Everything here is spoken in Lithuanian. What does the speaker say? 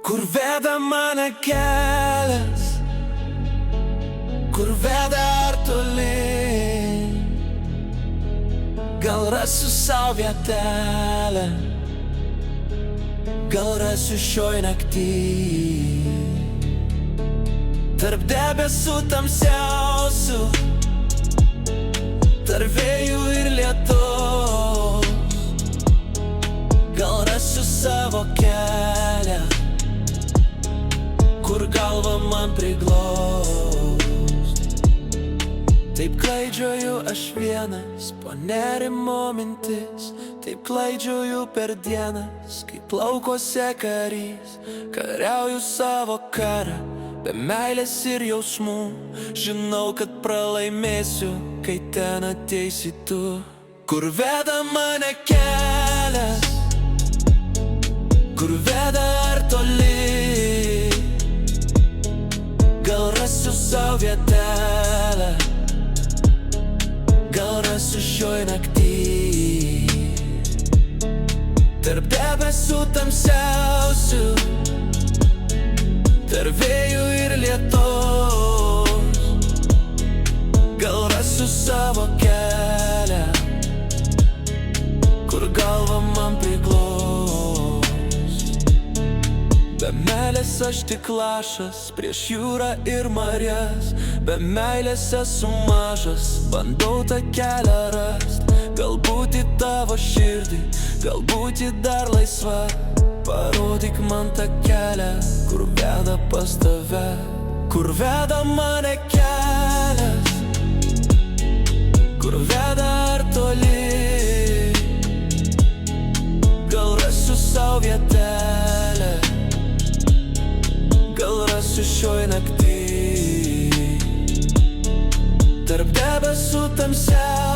Kur veda mane kelias, kur veda ar tolyn. Gal rasiu sau vietelę, gal rasiu šioj nakty. Tarp debesų tamsiausių, tarp vėjų ir lietus. Gal rasiu savo kelią, kur galva man priglaust. Taip klaidžioju aš vienas, po nerimo mintis. Taip klaidžioju per dienas, kaip laukuose karys. Kariauju savo karą, be meilės ir jausmų. Žinau, kad pralaimėsiu, kai ten ateisi tu. Kur veda mane kelias, kur veda ar toli. Gal rasiu sau vietelę, gal rasiu šioj nakty. Tarp debesų tamsiausių, tarp vėjų ir lietus. Gal rasiu savo kelią, kur galva man priglaus. Be meilės aš tik lašas prieš jūrą ir marias. Be meilės esu mažas, bandau tą kelią rast. Galbūt į tavo širdį, galbūt į dar laisva. Parodyk man tą kelią, kur veda pas tave. Kur veda mane kelias, kur veda ar toli. Gal rasiu sau vietelę, gal rasiu šioj nakty. Tarp debesų tamsiausių,